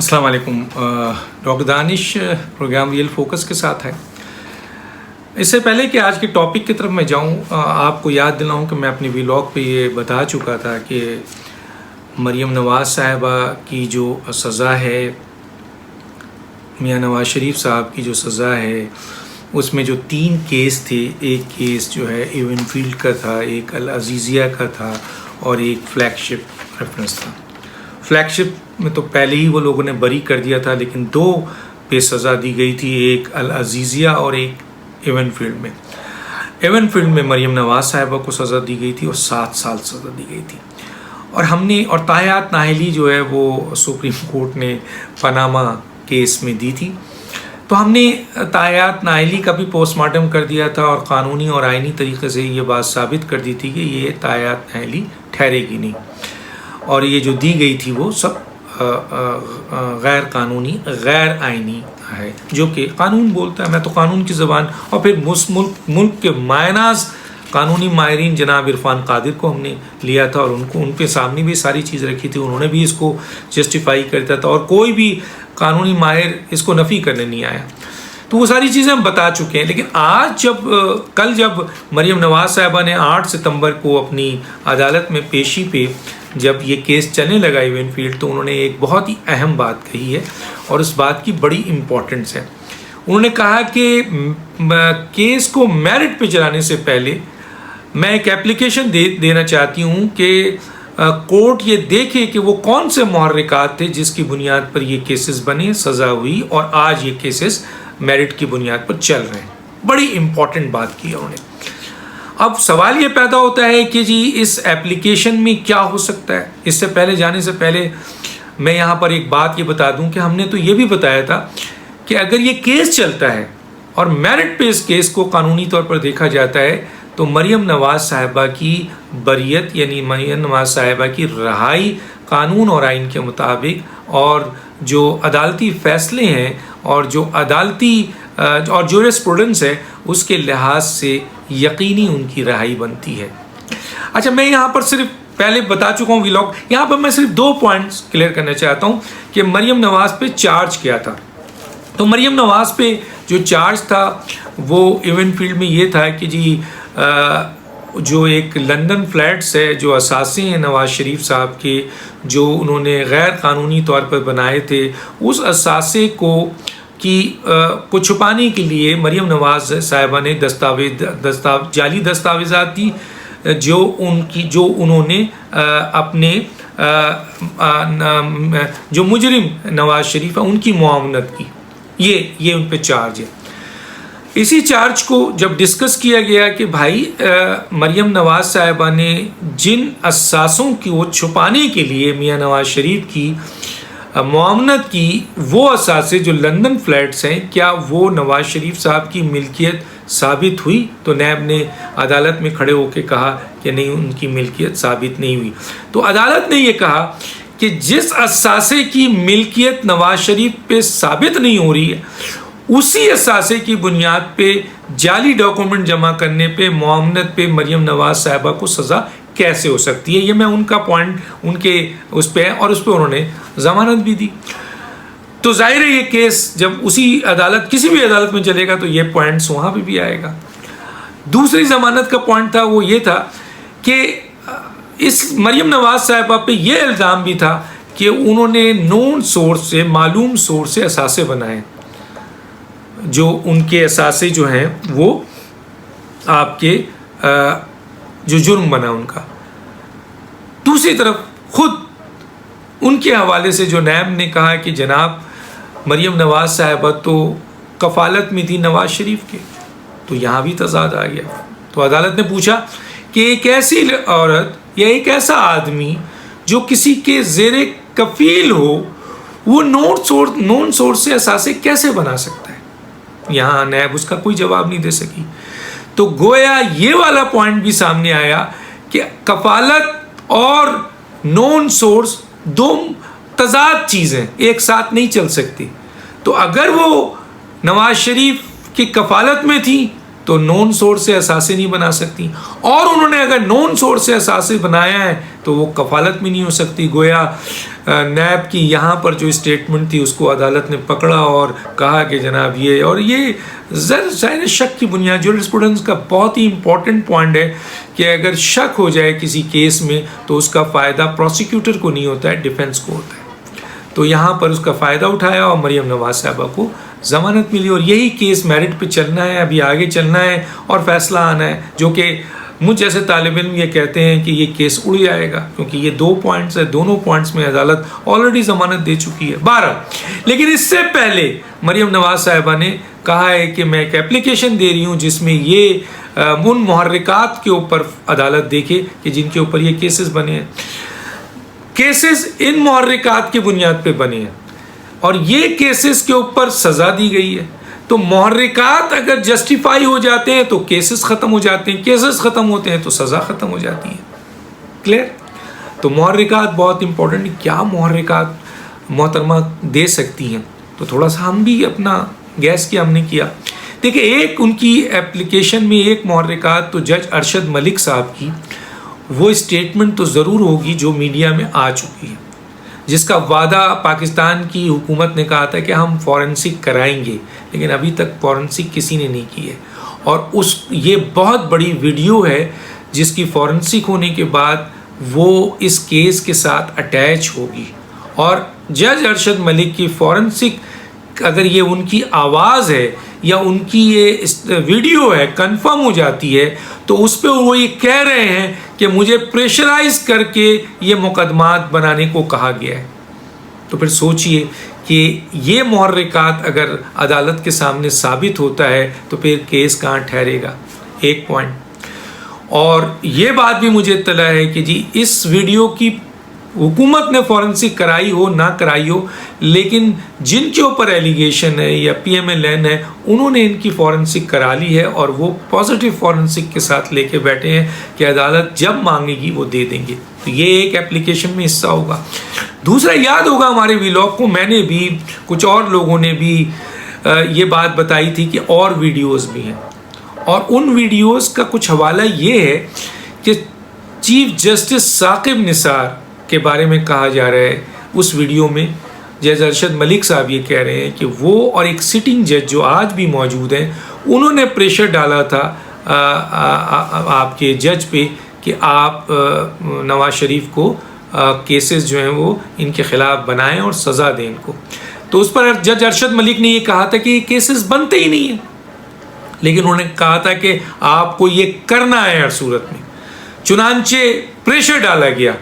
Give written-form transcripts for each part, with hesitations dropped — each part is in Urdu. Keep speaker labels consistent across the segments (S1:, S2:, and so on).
S1: السلام علیکم. ڈاکٹر دانش پروگرام ریئل فوکس کے ساتھ ہے. اس سے پہلے کہ آج کے ٹاپک کی طرف میں جاؤں, آپ کو یاد دلاؤں کہ میں اپنی ویلاگ پہ یہ بتا چکا تھا کہ مریم نواز صاحبہ کی جو سزا ہے, میاں نواز شریف صاحب کی جو سزا ہے, اس میں جو 3 کیس تھے. ایک کیس جو ہے ایون فیلڈ کا تھا, ایک العزیزیہ کا تھا اور ایک فلیگ شپ ریفرنس تھا. فلیگ شپ میں تو پہلے ہی وہ لوگوں نے بری کر دیا تھا, لیکن 2 پہ سزا دی گئی تھی, ایک العزیزیہ اور ایک ایون فیلڈ میں. ایون فیلڈ میں مریم نواز صاحبہ کو سزا دی گئی تھی اور 7 سال سزا دی گئی تھی. اور ہم نے اور تاحیات ناہلی جو ہے وہ سپریم کورٹ نے پاناما کیس میں دی تھی, تو ہم نے تاحیات ناہلی کا بھی پوسٹ مارٹم کر دیا تھا اور قانونی اور آئینی طریقے سے یہ بات ثابت کر دی تھی کہ یہ تاحیات ناہلی ٹھہرے گی نہیں, اور یہ جو دی گئی تھی وہ سب غیر قانونی غیر آئینی ہے, جو کہ قانون بولتا ہے. میں تو قانون کی زبان, اور پھر ملک کے مائناز قانونی ماہرین جناب عرفان قادر کو ہم نے لیا تھا, اور ان کے سامنے بھی ساری چیز رکھی تھی, انہوں نے بھی اس کو جسٹیفائی کرتا تھا, اور کوئی بھی قانونی ماہر اس کو نفی کرنے نہیں آیا. تو وہ ساری چیزیں ہم بتا چکے ہیں. لیکن آج کل جب مریم نواز صاحبہ نے 8 ستمبر کو اپنی عدالت میں پیشی پہ جب یہ کیس چلنے لگا ایون فیلڈ, تو انہوں نے ایک بہت ہی اہم بات کہی ہے, اور اس بات کی بڑی امپورٹنس ہے. انہوں نے کہا کہ کیس کو میرٹ پہ چلانے سے پہلے میں ایک اپلیکیشن دینا چاہتی ہوں کہ کورٹ یہ دیکھے کہ وہ کون سے محرکات تھے جس کی بنیاد پر یہ کیسز بنے, سزا ہوئی, اور آج یہ کیسز میرٹ کی بنیاد پر چل رہے ہیں. بڑی امپورٹنٹ بات کی ہے انہوں نے. اب سوال یہ پیدا ہوتا ہے کہ جی اس ایپلیکیشن میں کیا ہو سکتا ہے. اس سے پہلے جانے سے پہلے میں یہاں پر ایک بات یہ بتا دوں کہ ہم نے تو یہ بھی بتایا تھا کہ اگر یہ کیس چلتا ہے اور میرٹ پہ اس کیس کو قانونی طور پر دیکھا جاتا ہے, تو مریم نواز صاحبہ کی بریت یعنی مریم نواز صاحبہ کی رہائی قانون اور آئین کے مطابق, اور جو عدالتی فیصلے ہیں اور جو عدالتی اور جورسپروڈنس ہے اس کے لحاظ سے یقینی ان کی رہائی بنتی ہے. اچھا, میں یہاں پر صرف پہلے بتا چکا ہوں ویلاگ, یہاں پر میں صرف 2 پوائنٹس کلیئر کرنا چاہتا ہوں کہ مریم نواز پہ چارج کیا تھا. تو مریم نواز پہ جو چارج تھا وہ ایون فیلڈ میں یہ تھا کہ جی جو ایک لندن فلیٹس ہے جو اثاثے ہیں نواز شریف صاحب کے, جو انہوں نے غیر قانونی طور پر بنائے تھے, اس اثاثے کو چھپانے کے لیے مریم نواز صاحبہ نے جعلی دستاویزات دی, جو انہوں نے اپنے جو مجرم نواز شریف ہے ان کی معاونت کی. یہ ان پہ چارج ہے. اسی چارج کو جب ڈسکس کیا گیا کہ بھائی مریم نواز صاحبہ نے جن اثاثوں کی وہ چھپانے کے لیے میاں نواز شریف کی معاونت کی, وہ اثاثے جو لندن فلیٹس ہیں, کیا وہ نواز شریف صاحب کی ملکیت ثابت ہوئی؟ تو نیب نے عدالت میں کھڑے ہو کے کہا کہ نہیں, ان کی ملکیت ثابت نہیں ہوئی. تو عدالت نے یہ کہا کہ جس اثاثے کی ملکیت نواز شریف پہ ثابت نہیں ہو رہی ہے, اسی اثاثے کی بنیاد پہ جعلی ڈاکومنٹ جمع کرنے پہ معاونت پہ مریم نواز صاحبہ کو سزا کیسے ہو سکتی ہے. یہ میں ان کا پوائنٹ ان کے اس پہ, اور اس پہ انہوں نے ضمانت بھی دی. تو ظاہر ہے یہ کیس جب اسی عدالت کسی بھی عدالت میں چلے گا تو یہ پوائنٹس وہاں پہ بھی آئے گا. دوسری ضمانت کا پوائنٹ تھا وہ یہ تھا کہ اس مریم نواز صاحبہ پہ یہ الزام بھی تھا کہ انہوں نے نون سورس سے, معلوم سورس سے اثاثے بنائے, جو ان کے اثاثے جو ہیں وہ آپ کے جو جرم بنا ان کا. دوسری طرف خود ان کے حوالے سے جو نیب نے کہا کہ جناب مریم نواز صاحبہ تو کفالت میں تھی نواز شریف کے, تو یہاں بھی تضاد آ گیا. تو عدالت نے پوچھا کہ ایک ایسی عورت یا ایک ایسا آدمی جو کسی کے زیر کفیل ہو, وہ نون سورس سے اثاثے کیسے بنا سکتا ہے؟ یہاں نیب اس کا کوئی جواب نہیں دے سکی. تو گویا یہ والا پوائنٹ بھی سامنے آیا کہ کفالت اور نون سورس 2 تضاد چیزیں ایک ساتھ نہیں چل سکتی. تو اگر وہ نواز شریف کی کفالت میں تھی تو نون سورس سے اثاثے نہیں بنا سکتی، اور انہوں نے اگر نون سورس سے اثاثے بنایا ہے تو وہ کفالت میں نہیں ہو سکتی۔ گویا نیب کی یہاں پر جو اسٹیٹمنٹ تھی اس کو عدالت نے پکڑا اور کہا کہ جناب یہ، اور یہ ظاہر شک کی بنیاد، جورسپروڈنس کا بہت ہی امپورٹنٹ پوائنٹ ہے کہ اگر شک ہو جائے کسی کیس میں تو اس کا فائدہ پروسیکیوٹر کو نہیں ہوتا ہے، ڈیفینس کو ہوتا ہے۔ تو یہاں پر اس کا فائدہ اٹھایا اور مریم نواز صاحبہ کو ضمانت ملی، اور یہی کیس میرٹ پہ چلنا ہے، ابھی آگے چلنا ہے اور فیصلہ آنا ہے، جو کہ مجھ جیسے طالب علم یہ کہتے ہیں کہ یہ کیس اڑ جائے گا، کیونکہ یہ 2 پوائنٹس ہیں، دونوں پوائنٹس میں عدالت آلریڈی ضمانت دے چکی ہے 12۔ لیکن اس سے پہلے مریم نواز صاحبہ نے کہا ہے کہ میں ایک اپلیکیشن دے رہی ہوں جس میں یہ ان محرکات کے اوپر عدالت دیکھے کہ جن کے اوپر یہ کیسز بنے ہیں، کیسز ان محرکات کی بنیاد پہ بنے ہیں، اور یہ کیسز کے اوپر سزا دی گئی ہے۔ تو محرکات اگر جسٹیفائی ہو جاتے ہیں تو کیسز ختم ہو جاتے ہیں، کیسز ختم ہوتے ہیں تو سزا ختم ہو جاتی ہے۔ کلیئر؟ تو محرکات بہت امپورٹنٹ، کیا محرکات محترمہ دے سکتی ہیں؟ تو تھوڑا سا ہم بھی اپنا گیس کیا، ہم نے کیا۔ دیکھیں، ایک ان کی اپلیکیشن میں ایک محرکات تو جج ارشد ملک صاحب کی وہ اسٹیٹمنٹ تو ضرور ہوگی جو میڈیا میں آ چکی ہے، جس کا وعدہ پاکستان کی حکومت نے کہا تھا کہ ہم فورنسک کرائیں گے، لیکن ابھی تک فورنسک کسی نے نہیں کی ہے، اور یہ بہت بڑی ویڈیو ہے جس کی فورنسک ہونے کے بعد وہ اس کیس کے ساتھ اٹیچ ہوگی، اور جج ارشد ملک کی فورنسک اگر یہ ان کی آواز ہے یا ان کی یہ ویڈیو ہے کنفرم ہو جاتی ہے تو اس پہ وہ یہ کہہ رہے ہیں کہ مجھے پریشرائز کر کے یہ مقدمات بنانے کو کہا گیا ہے۔ تو پھر سوچئے کہ یہ محرکات اگر عدالت کے سامنے ثابت ہوتا ہے تو پھر کیس کہاں ٹھہرے گا؟ ایک پوائنٹ۔ اور یہ بات بھی مجھے اطلاع ہے کہ جی اس ویڈیو کی حکومت نے فورنسک کرائی ہو نہ کرائی ہو، لیکن جن کے اوپر ایلیگیشن ہے یا پی ایم ایل این ہے انہوں نے ان کی فورنسک کرا لی ہے، اور وہ پازیٹیو فورنسک کے ساتھ لے کے بیٹھے ہیں کہ عدالت جب مانگے گی وہ دے دیں گے۔ تو یہ ایک اپلیکیشن میں حصہ ہوگا۔ دوسرا، یاد ہوگا ہمارے ویلاگ کو میں نے بھی، کچھ اور لوگوں نے بھی یہ بات بتائی تھی کہ اور ویڈیوز بھی ہیں، اور ان ویڈیوز کا کچھ حوالہ یہ ہے کہ چیف جسٹس ثاقب نثار کے بارے میں کہا جا رہا ہے اس ویڈیو میں، جج ارشد ملک صاحب یہ کہہ رہے ہیں کہ وہ اور ایک سٹنگ جج جو آج بھی موجود ہیں انہوں نے پریشر ڈالا تھا آپ کے جج پہ کہ آپ نواز شریف کو کیسز جو ہیں وہ ان کے خلاف بنائیں اور سزا دیں ان کو۔ تو اس پر جج ارشد ملک نے یہ کہا تھا کہ یہ کیسز بنتے ہی نہیں ہیں، لیکن انہوں نے کہا تھا کہ آپ کو یہ کرنا ہے ہر صورت میں، چنانچہ پریشر ڈالا گیا،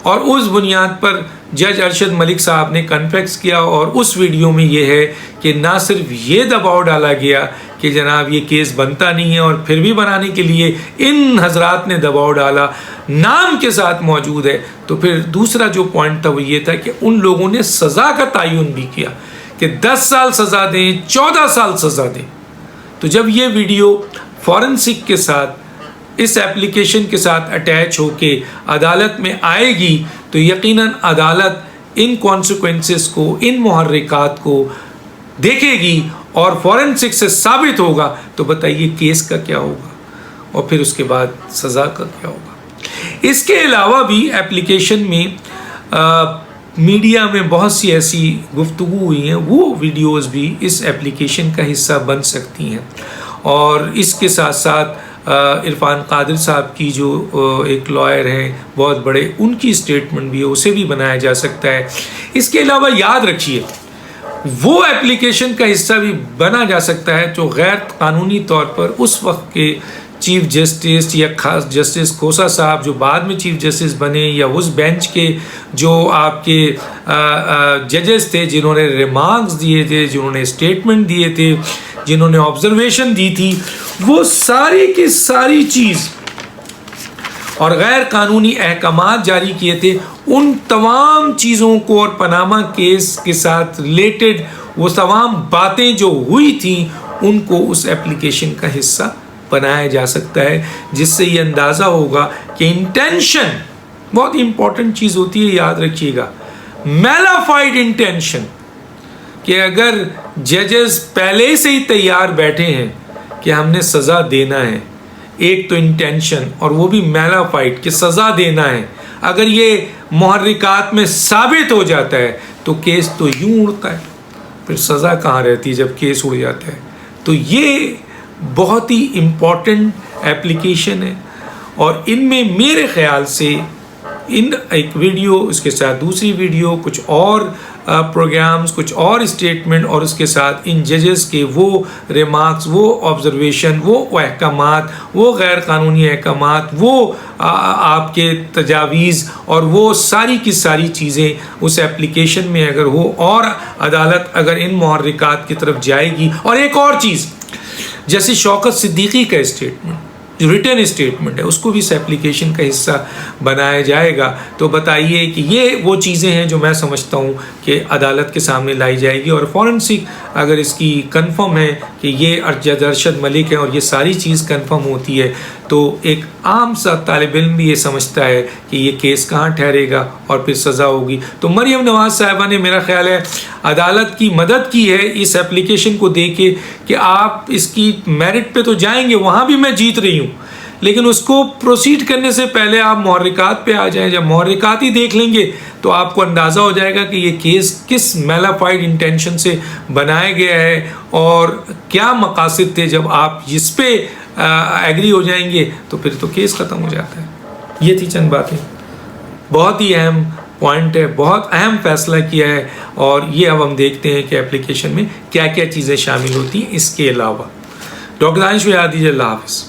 S1: اور اس بنیاد پر جج ارشد ملک صاحب نے کنفیکس کیا، اور اس ویڈیو میں یہ ہے کہ نہ صرف یہ دباؤ ڈالا گیا کہ جناب یہ کیس بنتا نہیں ہے، اور پھر بھی بنانے کے لیے ان حضرات نے دباؤ ڈالا، نام کے ساتھ موجود ہے۔ تو پھر دوسرا جو پوائنٹ تھا وہ یہ تھا کہ ان لوگوں نے سزا کا تعین بھی کیا کہ 10 سال سزا دیں، 14 سال سزا دیں۔ تو جب یہ ویڈیو فورنسک کے ساتھ اس ایپلیکیشن کے ساتھ اٹیچ ہو کے عدالت میں آئے گی تو یقیناً عدالت ان کانسیکوینسز کو، ان محرکات کو دیکھے گی، اور فورنسک سے ثابت ہوگا تو بتائیے کیس کا کیا ہوگا، اور پھر اس کے بعد سزا کا کیا ہوگا۔ اس کے علاوہ بھی ایپلیکیشن میں میڈیا میں بہت سی ایسی گفتگو ہوئی ہیں، وہ ویڈیوز بھی اس ایپلیکیشن کا حصہ بن سکتی ہیں، اور اس کے ساتھ ساتھ عرفان قادر صاحب کی جو ایک لائر ہیں بہت بڑے، ان کی اسٹیٹمنٹ بھی ہے، اسے بھی بنایا جا سکتا ہے۔ اس کے علاوہ یاد رکھیے وہ ایپلیکیشن کا حصہ بھی بنا جا سکتا ہے جو غیر قانونی طور پر اس وقت کے چیف جسٹس یا خاص جسٹس کھوسا صاحب جو بعد میں چیف جسٹس بنے، یا اس بینچ کے جو آپ کے ججز تھے جنہوں نے ریمارکس دیے تھے، جنہوں نے اسٹیٹمنٹ دیے تھے، جنہوں نے آبزرویشن دی تھی، وہ ساری کی ساری چیز اور غیر قانونی احکامات جاری کیے تھے، ان تمام چیزوں کو اور پاناما کیس کے ساتھ ریلیٹڈ وہ تمام باتیں جو ہوئی تھیں ان کو اس ایپلیکیشن کا حصہ بنایا جا سکتا ہے، جس سے یہ اندازہ ہوگا کہ انٹینشن بہت امپورٹنٹ چیز ہوتی ہے، یاد رکھیے گا، میلافائڈ انٹینشن، کہ اگر ججز پہلے سے ہی تیار بیٹھے ہیں کہ ہم نے سزا دینا ہے. ایک تو انٹینشن اور وہ بھی میلا فائٹ کہ سزا دینا ہے. اگر یہ محرکات میں ثابت ہو جاتا ہے تو کیس تو یوں اڑتا ہے, پھر سزا کہاں رہتی جب کیس اڑ جاتا ہے. تو یہ بہت ہی امپورٹنٹ ایپلیکیشن ہے, اور ان میں میرے خیال سے ان ایک ویڈیو, اس کے ساتھ دوسری ویڈیو, کچھ اور پروگرامز, کچھ اور اسٹیٹمنٹ, اور اس کے ساتھ ان ججز کے وہ ریمارکس, وہ آبزرویشن, وہ احکامات, وہ غیر قانونی احکامات, وہ آپ کے تجاویز, اور وہ ساری کی ساری چیزیں اس ایپلیکیشن میں اگر ہو, اور عدالت اگر ان محرکات کی طرف جائے گی. اور ایک اور چیز, جیسے شوکت صدیقی کا اسٹیٹمنٹ, جو ریٹن اسٹیٹمنٹ ہے, اس کو بھی اس ایپلیکیشن کا حصہ بنایا جائے گا. تو بتائیے کہ یہ وہ چیزیں ہیں جو میں سمجھتا ہوں کہ عدالت کے سامنے لائی جائے گی. اور فورنسک اگر اس کی کنفرم ہے کہ یہ ارشد ملک ہے, اور یہ ساری چیز کنفرم ہوتی ہے, تو ایک عام سا طالب علم بھی یہ سمجھتا ہے کہ یہ کیس کہاں ٹھہرے گا اور پھر سزا ہوگی. تو مریم نواز صاحبہ نے میرا خیال ہے عدالت کی مدد کی ہے اس ایپلیکیشن کو دے کے, کہ آپ اس کی میرٹ پہ تو جائیں گے, وہاں بھی میں جیت رہی ہوں, لیکن اس کو پروسیڈ کرنے سے پہلے آپ محرکات پہ آ جائیں. جب محرکات ہی دیکھ لیں گے تو آپ کو اندازہ ہو جائے گا کہ یہ کیس کس میلافائڈ انٹینشن سے بنایا گیا ہے, اور کیا مقاصد تھے. جب آپ اس پہ ایگری ہو جائیں گے تو پھر تو کیس ختم ہو جاتا ہے. یہ تھی چند باتیں, بہت ہی اہم پوائنٹ ہے, بہت اہم فیصلہ کیا ہے, اور یہ اب ہم دیکھتے ہیں کہ ایپلیکیشن میں کیا کیا چیزیں شامل ہوتی ہیں اس کے علاوہ. ڈاکٹر دانش کو یاد دیجیے. اللہ حافظ.